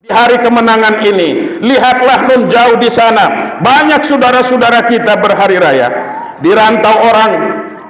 hari kemenangan ini. Lihatlah nun jauh di sana, banyak saudara-saudara kita berhari raya, dirantau orang,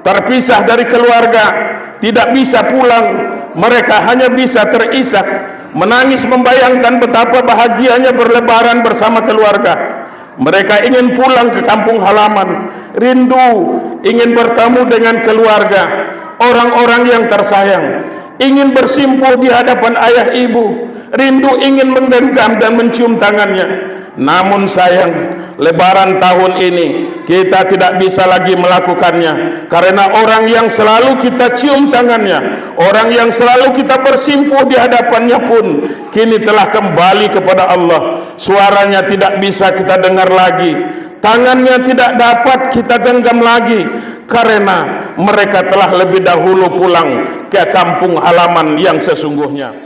terpisah dari keluarga, tidak bisa pulang. Mereka hanya bisa terisak, menangis membayangkan betapa bahagianya berlebaran bersama keluarga. Mereka ingin pulang ke kampung halaman, rindu ingin bertemu dengan keluarga, orang-orang yang tersayang, ingin bersimpuh di hadapan ayah ibu, rindu ingin menggenggam dan mencium tangannya. Namun sayang, lebaran tahun ini kita tidak bisa lagi melakukannya, karena orang yang selalu kita cium tangannya, orang yang selalu kita bersimpuh di hadapannya pun kini telah kembali kepada Allah. Suaranya tidak bisa kita dengar lagi, tangannya tidak dapat kita genggam lagi, karena mereka telah lebih dahulu pulang ke kampung halaman yang sesungguhnya.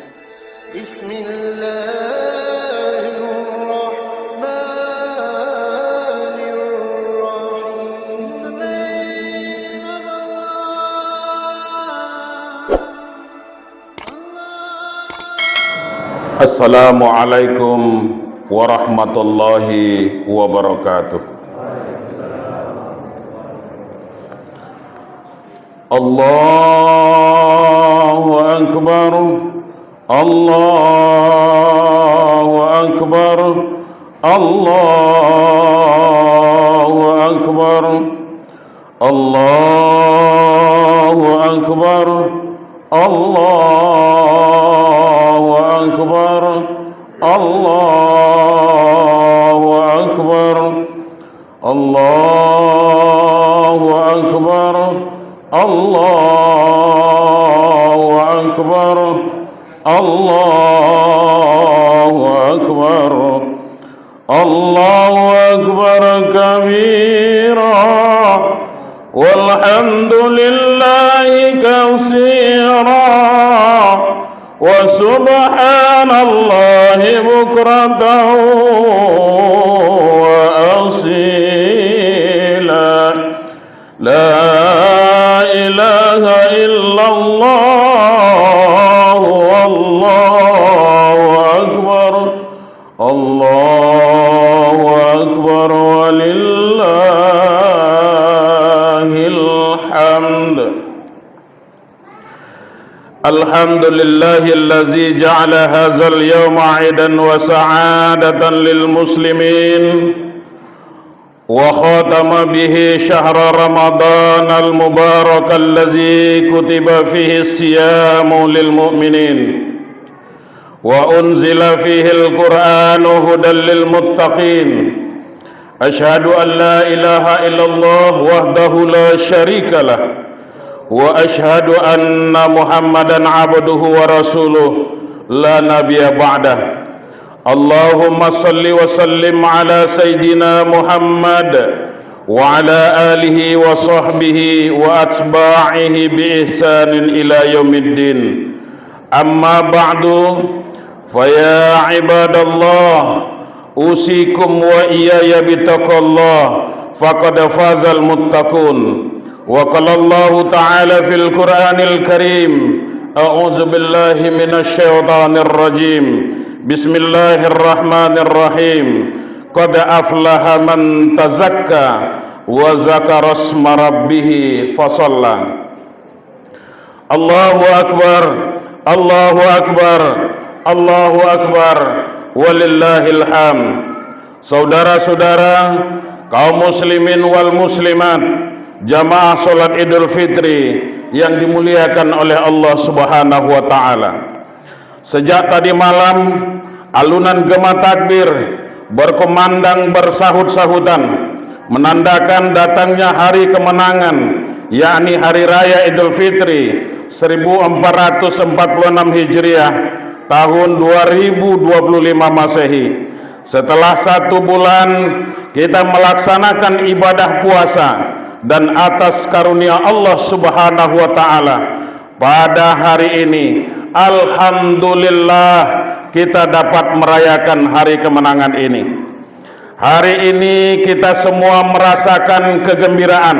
Assalamualaikum warahmatullahi wabarakatuh. Allahu Akbar, Allahu Akbar, Allahu Akbar, Allahu Akbar, Allahu Akbar, Allahu Akbar, Allahu Akbar, Allahu Akbar, Allahu Akbar, Allahu Akbar kabira, walhamdulillahi katsira, wa subhanallahi bukratan wa asila, la ilaha illallah, wallahu akbar, Allahu akbar, walillahil hamd. Alhamdulillahillazi ja'ala hadzal yawma 'idan wa sa'adatan lil muslimin wa khatama bihi syahra Ramadan al-mubarak allazi kutiba fihi as-siyamu lil mu'minin wa unzila fihi al-Qur'anu hudan lil muttaqin. Asyhadu an la ilaha illallah wahdahu la syarika lah, wa asyhadu anna Muhammadan abduhu wa rasuluh la nabiyya ba'dah. Allahumma salli wa sallim ala Sayyidina Muhammad wa ala alihi wa sahbihi wa atba'ihi bi ihsanin ila yaumiddin. Amma ba'du, faya ibadallah, usikum wa iyaya bitaqallah, faqad fazal muttaqun. Wa qala Allah ta'ala fil Qur'anil Karim, a'udzu billahi minasy syaithanir rajim. Bismillahirrahmanirrahim. Qad aflaha man tazakka wa zakara isma rabbih fasalla. Allahu akbar, Allahu akbar, Allahu akbar, walillahil hamd. Saudara-saudara, kaum muslimin wal muslimat, jamaah salat Idul Fitri yang dimuliakan oleh Allah Subhanahu wa taala. Sejak tadi malam alunan gema takbir berkumandang bersahut-sahutan menandakan datangnya hari kemenangan, yakni hari raya Idul Fitri 1446 Hijriah tahun 2025 Masehi. Setelah 1 bulan kita melaksanakan ibadah puasa, dan atas karunia Allah Subhanahu wa taala pada hari ini alhamdulillah kita dapat merayakan hari kemenangan ini. Hari ini kita semua merasakan kegembiraan,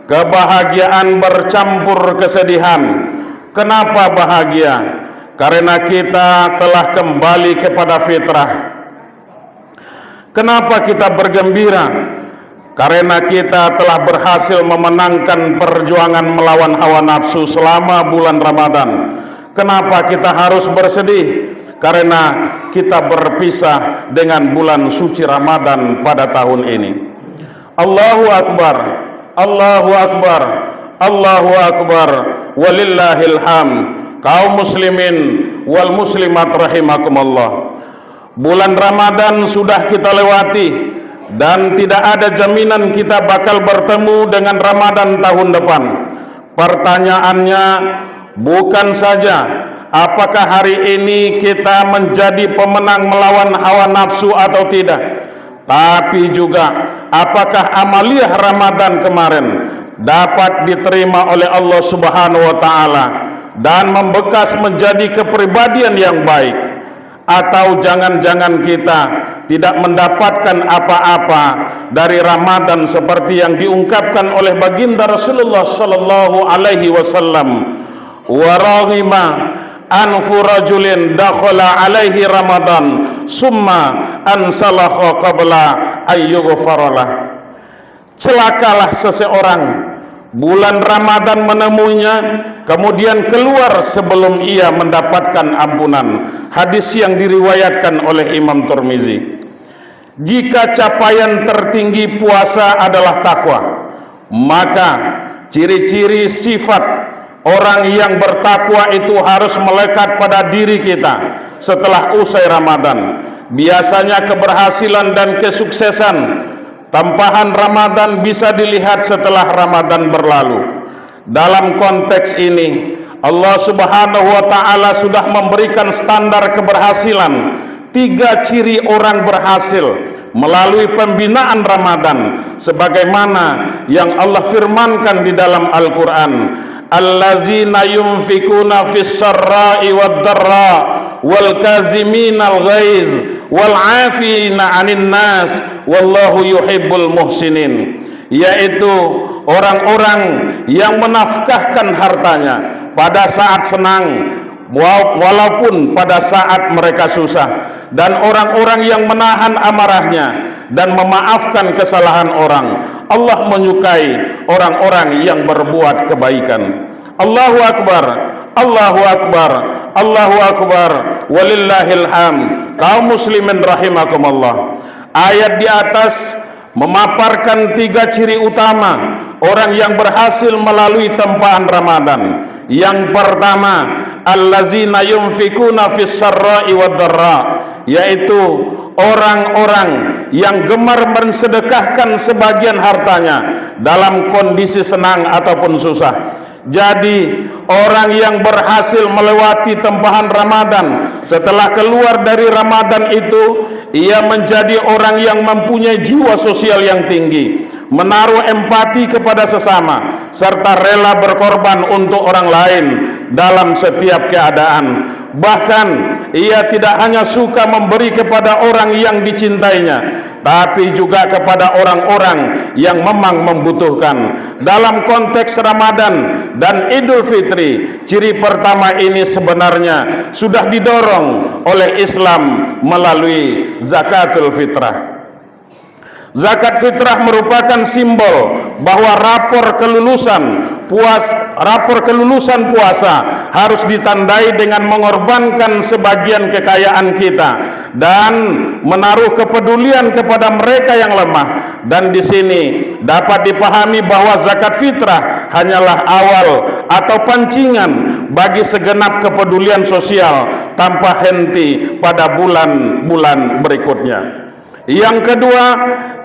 kebahagiaan bercampur kesedihan. Kenapa bahagia? karena kita telah kembali kepada fitrah. Kenapa kita bergembira? Karena kita telah berhasil memenangkan perjuangan melawan hawa nafsu selama bulan Ramadan. Kenapa kita harus bersedih? Karena kita berpisah dengan bulan suci Ramadan pada tahun ini. Allahu Akbar, Allahu Akbar, Allahu Akbar, walillahil hamd. Kaum muslimin wal muslimat rahimakumullah. Bulan Ramadan sudah kita lewati, dan tidak ada jaminan kita bakal bertemu dengan Ramadan tahun depan. Pertanyaannya bukan saja apakah hari ini kita menjadi pemenang melawan hawa nafsu atau tidak, tapi juga apakah amaliyah Ramadan kemarin dapat diterima oleh Allah Subhanahu wa taala dan membekas menjadi kepribadian yang baik, atau jangan-jangan kita tidak mendapatkan apa-apa dari Ramadan seperti yang diungkapkan oleh baginda Rasulullah sallallahu alaihi wasallam, wa raghima anfu rajulin dakhala alaihi Ramadan summa ansalakha qabla ayyughfaralah. Celakalah seseorang bulan Ramadan menemuinya, kemudian keluar sebelum ia mendapatkan ampunan. Hadis yang diriwayatkan oleh Imam Tirmizi. Jika capaian tertinggi puasa adalah takwa, maka ciri-ciri sifat orang yang bertakwa itu harus melekat pada diri kita setelah usai Ramadan. Biasanya keberhasilan dan kesuksesan tempahan Ramadan bisa dilihat setelah Ramadan berlalu. Dalam konteks ini, Allah Subhanahu wa taala sudah memberikan standar keberhasilan. 3 ciri orang berhasil melalui pembinaan Ramadan, sebagaimana yang Allah firmankan di dalam Al-Quran. Allazina yunfikuna fis sarra'i wad dharra wal kaziminal ghaiz wal 'afina 'anil nas wallahu yuhibbul muhsinin. Yaitu orang-orang yang menafkahkan hartanya pada saat senang walaupun pada saat mereka susah, dan orang-orang yang menahan amarahnya dan memaafkan kesalahan orang. Allah menyukai orang-orang yang berbuat kebaikan. Allahu Akbar, Allahu Akbar, Allahu Akbar, walillahil hamd. Kaum muslimin rahimakumullah. Ayat di atas memaparkan 3 ciri utama orang yang berhasil melalui tempahan Ramadan. Yang pertama, allazina yunfikuna fis sarra'i wad dharra, yaitu orang-orang yang gemar mensedekahkan sebagian hartanya dalam kondisi senang ataupun susah. Jadi orang yang berhasil melewati tempahan Ramadan, setelah keluar dari Ramadan itu, ia menjadi orang yang mempunyai jiwa sosial yang tinggi, menaruh empati kepada sesama, serta rela berkorban untuk orang lain dalam setiap keadaan. Bahkan ia tidak hanya suka memberi kepada orang yang dicintainya, tapi juga kepada orang-orang yang memang membutuhkan. Dalam konteks Ramadan dan Idul Fitri, ciri pertama ini sebenarnya sudah didorong oleh Islam melalui zakatul fitrah. Zakat fitrah merupakan simbol bahwa rapor kelulusan puasa harus ditandai dengan mengorbankan sebagian kekayaan kita dan menaruh kepedulian kepada mereka yang lemah. Dan di sini dapat dipahami bahwa zakat fitrah hanyalah awal atau pancingan bagi segenap kepedulian sosial tanpa henti pada bulan-bulan berikutnya. Yang kedua,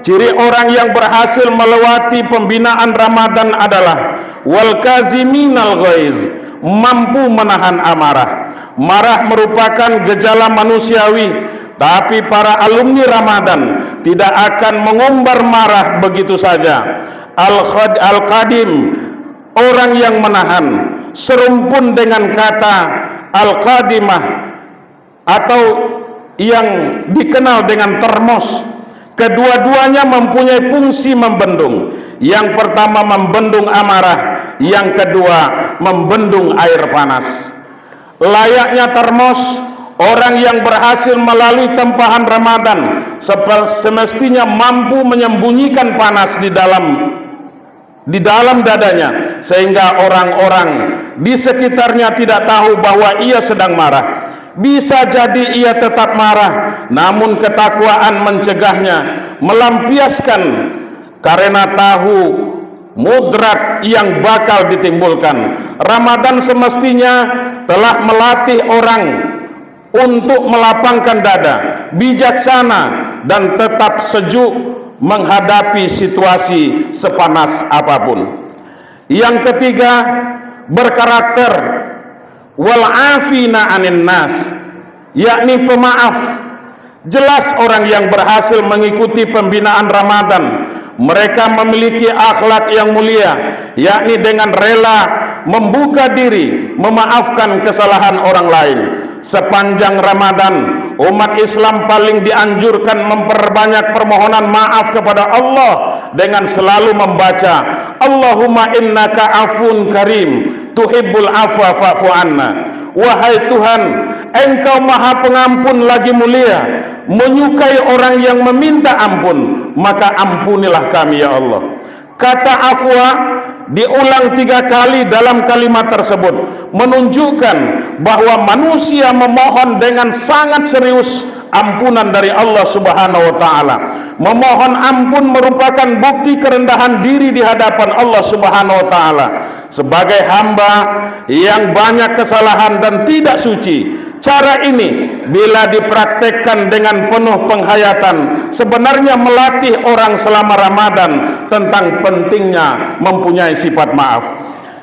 ciri orang yang berhasil melewati pembinaan Ramadan adalah wal kaziminal ghaiz, mampu menahan amarah. Marah merupakan gejala manusiawi, tapi para alumni Ramadan tidak akan mengumbar marah begitu saja. Al-qadim, orang yang menahan, serumpun dengan kata al-qadimah atau yang dikenal dengan termos. Kedua-duanya mempunyai fungsi membendung. Yang pertama membendung amarah, yang kedua membendung air panas. layaknya termos. Orang yang berhasil melalui tempahan Ramadan semestinya mampu menyembunyikan panas di dalam dadanya, sehingga orang-orang di sekitarnya tidak tahu bahwa ia sedang marah. Bisa jadi ia tetap marah, namun ketakwaan mencegahnya melampiaskan karena tahu mudrat yang bakal ditimbulkan. Ramadan semestinya telah melatih orang untuk melapangkan dada, bijaksana, dan tetap sejuk menghadapi situasi sepanas apapun. Yang ketiga, berkarakter wal afina anin nas, yakni pemaaf. Jelas orang yang berhasil mengikuti pembinaan Ramadan, mereka memiliki akhlak yang mulia, yakni dengan rela membuka diri, memaafkan kesalahan orang lain. Sepanjang Ramadan, umat Islam paling dianjurkan memperbanyak permohonan maaf kepada Allah dengan selalu membaca Allahumma innaka afun karim tuhibbul afwa fa'fu anna. Wahai Tuhan, Engkau maha pengampun lagi mulia, menyukai orang yang meminta ampun, maka ampunilah kami ya Allah. Kata afwa diulang 3 kali dalam kalimat tersebut, menunjukkan bahwa manusia memohon dengan sangat serius ampunan dari Allah Subhanahu wa taala. Memohon ampun merupakan bukti kerendahan diri di hadapan Allah Subhanahu wa taala. Sebagai hamba yang banyak kesalahan dan tidak suci, cara ini bila dipraktekkan dengan penuh penghayatan sebenarnya melatih orang selama Ramadan tentang pentingnya mempunyai sifat maaf.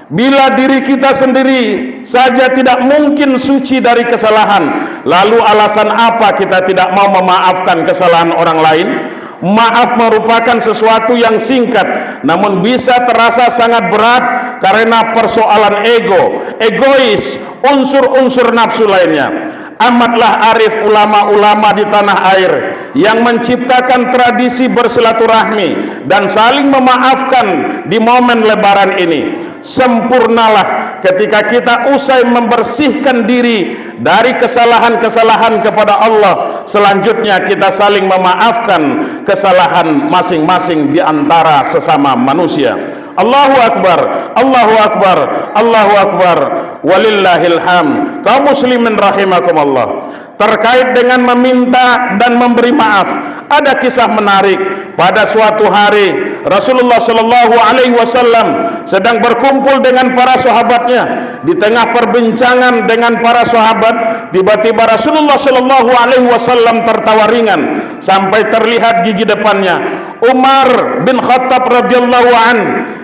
Bila diri kita sendiri saja tidak mungkin suci dari kesalahan, lalu alasan apa kita tidak mau memaafkan kesalahan orang lain? Maaf merupakan sesuatu yang singkat, namun bisa terasa sangat berat karena persoalan ego, egois, unsur-unsur nafsu lainnya. Amatlah arif ulama-ulama di tanah air yang menciptakan tradisi bersilaturahmi dan saling memaafkan di momen lebaran ini. Sempurnalah ketika kita usai membersihkan diri dari kesalahan-kesalahan kepada Allah, selanjutnya kita saling memaafkan kesalahan masing-masing di antara sesama manusia. Allahu Akbar, Allahu Akbar, Allahu Akbar, walillahil hamd. Kaum muslimin rahimakumullah. Terkait dengan meminta dan memberi maaf, ada kisah menarik. Pada suatu hari Rasulullah Shallallahu Alaihi Wasallam sedang berkumpul dengan para sahabatnya. Di tengah perbincangan dengan para sahabat, tiba-tiba Rasulullah Shallallahu Alaihi Wasallam tertawa ringan sampai terlihat gigi depannya. Umar bin Khattab radhiyallahu an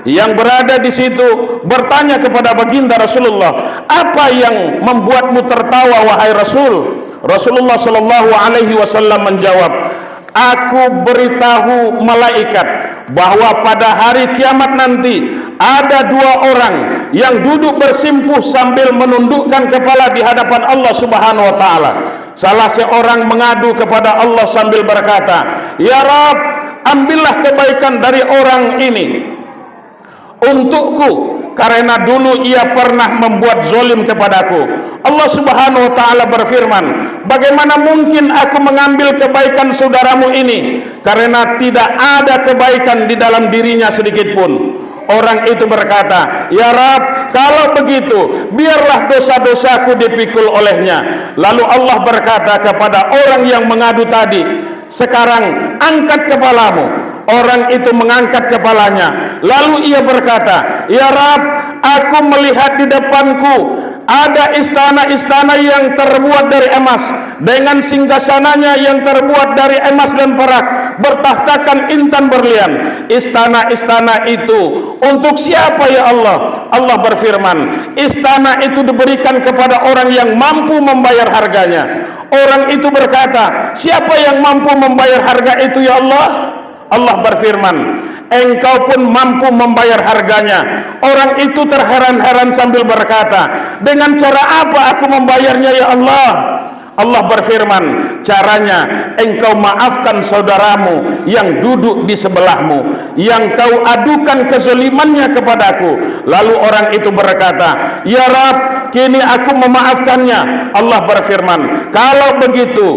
yang berada di situ bertanya kepada baginda Rasulullah, apa yang membuatmu tertawa wahai Rasul? Rasulullah Shallallahu Alaihi Wasallam menjawab, aku beritahu malaikat bahwa pada hari kiamat nanti ada 2 orang yang duduk bersimpuh sambil menundukkan kepala di hadapan Allah Subhanahu wa taala. Salah seorang mengadu kepada Allah sambil berkata, ya Rabb, ambillah kebaikan dari orang ini untukku, karena dulu ia pernah membuat zolim kepadaku. Allah Subhanahu wa taala berfirman, bagaimana mungkin aku mengambil kebaikan saudaramu ini, karena tidak ada kebaikan di dalam dirinya sedikit pun. Orang itu berkata, ya Rabb, kalau begitu biarlah dosa-dosaku dipikul olehnya. Lalu Allah berkata kepada orang yang mengadu tadi, sekarang angkat kepalamu. Orang itu mengangkat kepalanya, lalu ia berkata, ya Rabb, aku melihat di depanku ada istana-istana yang terbuat dari emas, dengan singgasananya yang terbuat dari emas dan perak, bertahtakan intan berlian. Istana-istana itu untuk siapa ya Allah? Allah berfirman, istana itu diberikan kepada orang yang mampu membayar harganya. Orang itu berkata, siapa yang mampu membayar harga itu ya Allah? Allah berfirman, engkau pun mampu membayar harganya. Orang itu terheran-heran sambil berkata, dengan cara apa aku membayarnya ya Allah? Allah berfirman, caranya engkau maafkan saudaramu yang duduk di sebelahmu, yang kau adukan kezalimannya kepadaku. Lalu orang itu berkata, ya Rabb, kini aku memaafkannya. Allah berfirman, kalau begitu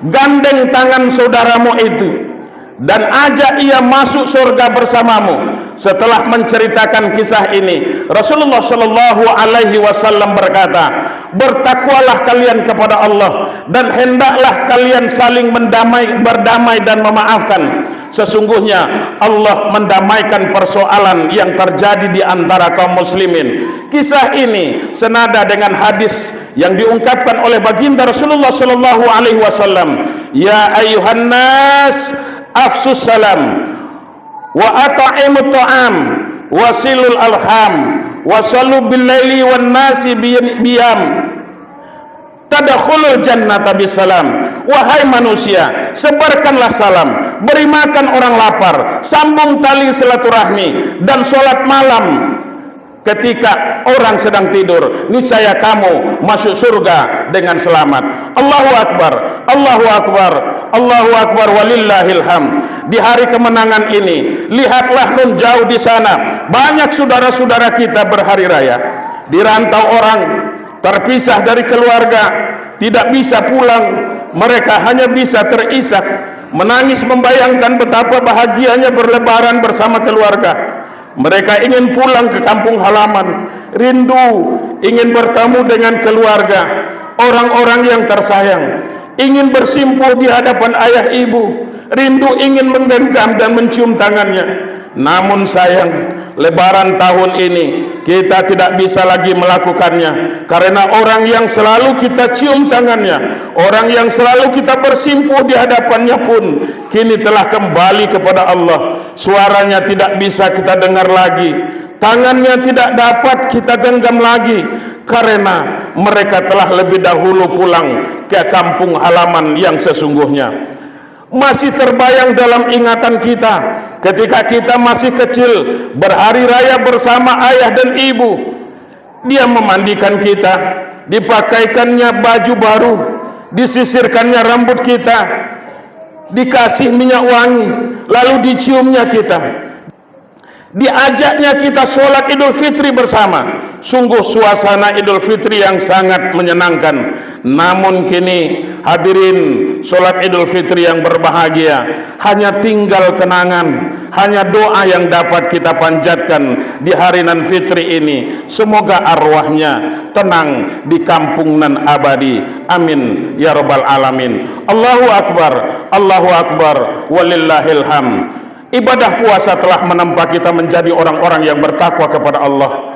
gandeng tangan saudaramu itu dan ajak ia masuk surga bersamamu. Setelah menceritakan kisah ini, Rasulullah Shallallahu Alaihi Wasallam berkata, bertakwalah kalian kepada Allah dan hendaklah kalian saling berdamai dan memaafkan. Sesungguhnya Allah mendamaikan persoalan yang terjadi di antara kaum muslimin. Kisah ini senada dengan hadis yang diungkapkan oleh baginda Rasulullah Shallallahu Alaihi Wasallam, ya ayuhan nas afsus salam wa at'imut ta'am wasilul alham wasallu bil laili wan nasi biyam tadkhulul jannata bisalam. Wahai manusia, sebarkanlah salam, beri makan orang lapar, sambung tali silaturahmi, dan sholat malam ketika orang sedang tidur, niscaya kamu masuk surga dengan selamat. Allahu Akbar, Allahu Akbar, Allahu Akbar, walillahil hamd. Di hari kemenangan ini, lihatlah nun jauh di sana, banyak saudara-saudara kita berhari raya, dirantau orang, terpisah dari keluarga, tidak bisa pulang. Mereka hanya bisa terisak, menangis membayangkan betapa bahagianya berlebaran bersama keluarga. Mereka ingin pulang ke kampung halaman, rindu ingin bertemu dengan keluarga, orang-orang yang tersayang, ingin bersimpuh di hadapan ayah ibu, rindu ingin menggenggam dan mencium tangannya. Namun sayang, lebaran tahun ini kita tidak bisa lagi melakukannya, karena orang yang selalu kita cium tangannya, orang yang selalu kita bersimpuh di hadapannya pun kini telah kembali kepada Allah. Suaranya tidak bisa kita dengar lagi, tangannya tidak dapat kita genggam lagi, karena mereka telah lebih dahulu pulang ke kampung halaman yang sesungguhnya. Masih terbayang dalam ingatan kita ketika kita masih kecil, berhari raya bersama ayah dan ibu. Dia memandikan kita, dipakaikannya baju baru, disisirkannya rambut kita, dikasih minyak wangi, lalu diciumnya kita, diajaknya kita sholat Idul Fitri bersama. Sungguh suasana Idul Fitri yang sangat menyenangkan. Namun kini hadirin, sholat Idul Fitri yang berbahagia hanya tinggal kenangan, hanya doa yang dapat kita panjatkan di hari nan fitri ini. Semoga arwahnya tenang di kampung nan abadi. Amin ya rabbal alamin. Allahu Akbar, Allahu Akbar, walillahil hamd. Ibadah puasa telah menempa kita menjadi orang-orang yang bertakwa kepada Allah,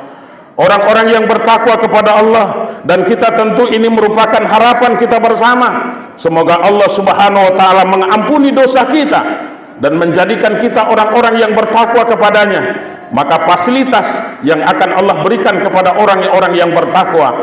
orang-orang yang bertakwa kepada Allah, dan kita tentu ini merupakan harapan kita bersama. Semoga Allah Subhanahu wa taala mengampuni dosa kita dan menjadikan kita orang-orang yang bertakwa kepadanya. Maka fasilitas yang akan Allah berikan kepada orang-orang yang bertakwa,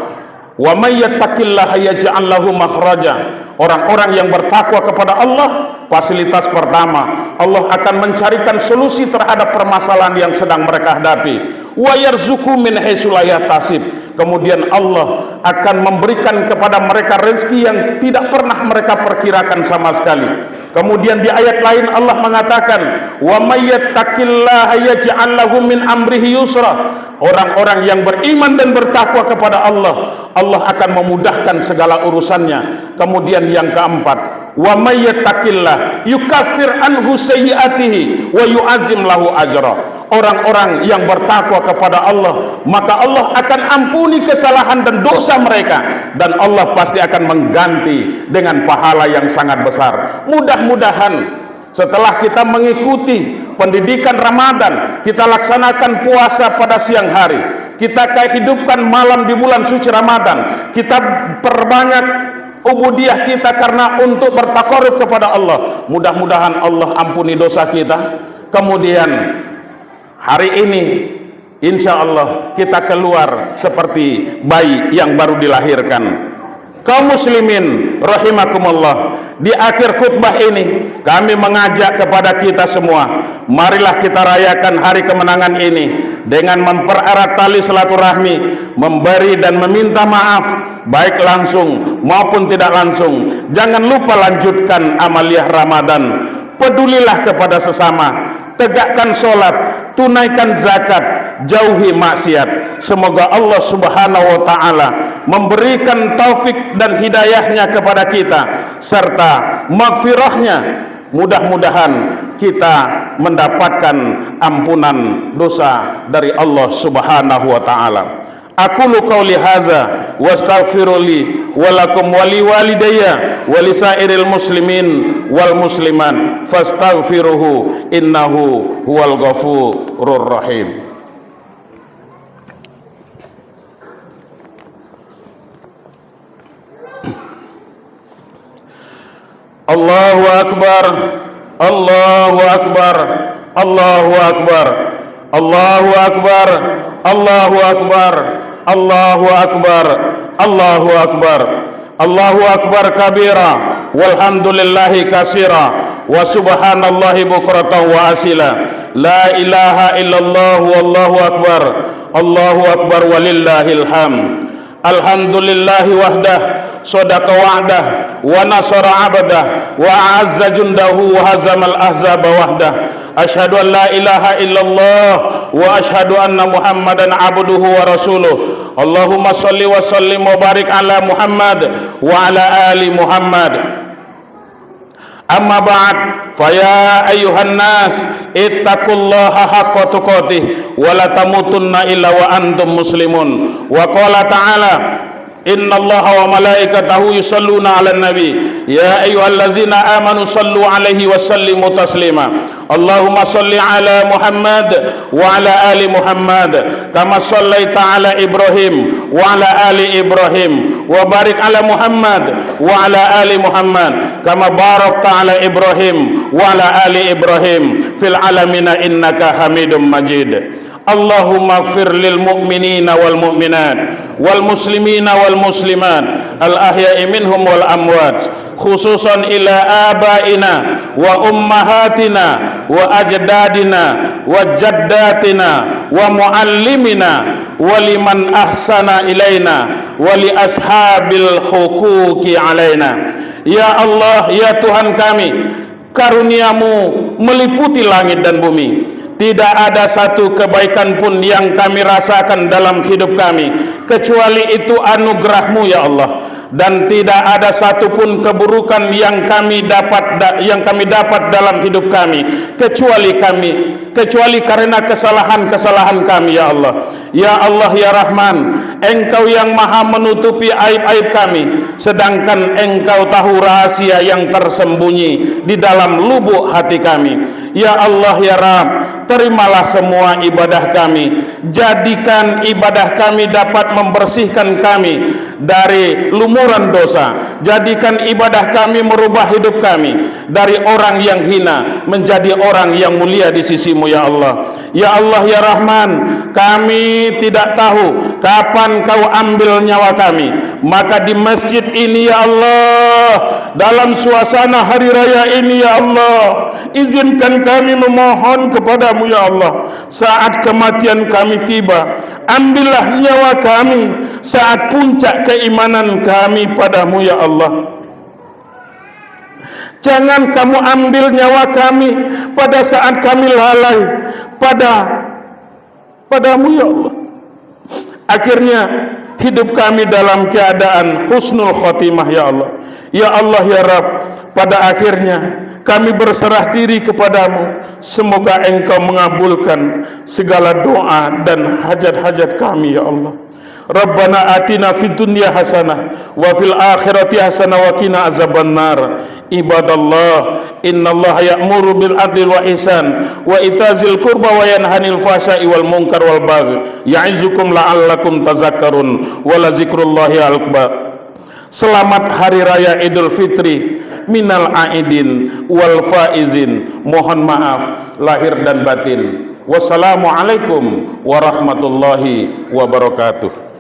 wa may yattaqillaha yaj'al lahu makhraja. Orang-orang yang bertakwa kepada Allah, fasilitas pertama, Allah akan mencarikan solusi terhadap permasalahan yang sedang mereka hadapi. Wa yarzuqu min haitsu la yahtasib. Kemudian Allah akan memberikan kepada mereka rezeki yang tidak pernah mereka perkirakan sama sekali. Kemudian di ayat lain Allah mengatakan, wa may yattaqillaha yaj'al lahu min amrihi yusra. Orang-orang yang beriman dan bertakwa kepada Allah, Allah akan memudahkan segala urusannya. Kemudian yang keempat, wa may yattaqillah yukaffir anhu sayyi'atihi wa yu'azzim lahu ajra. Orang-orang yang bertakwa kepada Allah, maka Allah akan ampuni kesalahan dan dosa mereka, dan Allah pasti akan mengganti dengan pahala yang sangat besar. Mudah-mudahan setelah kita mengikuti pendidikan Ramadan, kita laksanakan puasa pada siang hari, kita hidupkan malam di bulan suci Ramadan, kita perbanyak ubudiyah kita karena untuk bertakarub kepada Allah. Mudah-mudahan Allah ampuni dosa kita. Kemudian hari ini insya Allah kita keluar seperti bayi yang baru dilahirkan. Kaum muslimin rahimakumullah, di akhir khutbah ini kami mengajak kepada kita semua, marilah kita rayakan hari kemenangan ini dengan mempererat tali silaturahmi, memberi dan meminta maaf baik langsung maupun tidak langsung. Jangan lupa lanjutkan amaliyah Ramadan. Pedulilah kepada sesama, tegakkan sholat, tunaikan zakat, jauhi maksiat. Semoga Allah Subhanahu wa ta'ala memberikan taufik dan hidayahnya kepada kita serta maghfirahnya. Mudah-mudahan kita mendapatkan ampunan dosa dari Allah Subhanahu wa ta'ala. Aqulu qawli hadza wa astaghfirulli wa lakum wa li walidayya wa li sairil muslimin wal muslimat fastaghfiruhu innahu huwal ghafurur rahim. Allahu akbar, Allahu akbar, Allahu akbar, Allahu akbar, Allahu akbar, Allahu akbar, Allahu akbar, Allahu akbar kabira, walhamdulillahi katsira, wa subhanallahi bukratan wa asila. La ilaha illallah wallahu akbar, Allahu akbar walillahil hamd. Alhamdulillahi wahdah, sadaqa wa'dah, wa nasara 'abdah, wa a'azza jundahu, wa hazamal ahzaba wahdah. Asyhadu an la ilaha illallah wa asyhadu anna Muhammadan 'abduhu wa rasuluh. Allahumma shalli wa sallim wa barik ala Muhammad wa ala ali Muhammad. Amma ba'd, faya ayyuhan nas ittaqullaha haqqa tuqatih wa la tamutunna illa wa antum muslimun. Wa qala ta'ala, innallaha wa malaikatahu yusalluna 'alan nabi ya ayyuhallazina amanu sallu 'alaihi wa sallimu taslima. Allahumma salli ala Muhammad wa ala ali Muhammad kama sallaita ala Ibrahim wa ala ali Ibrahim wa barik ala Muhammad wa ala ali Muhammad kama barakta ala Ibrahim wa ala ali Ibrahim fil alamina innaka Hamidum Majid. Allahumma ighfir lil mu'minina wal mu'minat wal muslimina wal muslimat al ahya'i minhum wal amwat, khususan ila abaina wa ummahatina wa ajdadina wa jaddatina wa muallimina wa liman ahsana ilaina wa li ashabil huquqi alaina. Ya Allah, ya Tuhan kami, karuniamu meliputi langit dan bumi. Tidak ada satu kebaikan pun yang kami rasakan dalam hidup kami kecuali itu anugerah-Mu ya Allah, dan tidak ada satupun keburukan yang kami dapat dalam hidup kami kecuali karena kesalahan-kesalahan kami ya Allah. Ya Allah ya Rahman, Engkau yang maha menutupi aib-aib kami, sedangkan Engkau tahu rahasia yang tersembunyi di dalam lubuk hati kami. Ya Allah ya Rabb, terimalah semua ibadah kami, jadikan ibadah kami dapat membersihkan kami dari lumuran dosa, jadikan ibadah kami merubah hidup kami dari orang yang hina menjadi orang yang mulia di sisi-Mu ya Allah. Ya Allah ya Rahman, kami tidak tahu kapan Kau ambil nyawa kami, maka di masjid ini ya Allah, dalam suasana hari raya ini ya Allah, izinkan kami memohon kepadamu ya Allah. Saat kematian kami tiba, ambillah nyawa kami saat puncak keimanan kami padamu ya Allah. Jangan Kamu ambil nyawa kami pada saat kami lalai padamu ya Allah. Akhirnya hidup kami dalam keadaan husnul khotimah ya Allah. Ya Allah ya Rabb, pada akhirnya kami berserah diri kepadamu. Semoga Engkau mengabulkan segala doa dan hajat-hajat kami ya Allah. Rabbana atina fid dunya hasanah wa fil akhirati hasanah wa qina azabannar. Ibadallah, innallaha ya'muru bil adli wa ihsan wa itazil qurba wa yanhanil fahsya'i wal munkar wal baghi ya'izukum la'allakum tazakkarun wa la zikrullahi akbar. Selamat Hari Raya Idul Fitri minal aidin wal faizin. Mohon maaf lahir dan batin. Wassalamualaikum warahmatullahi wabarakatuh.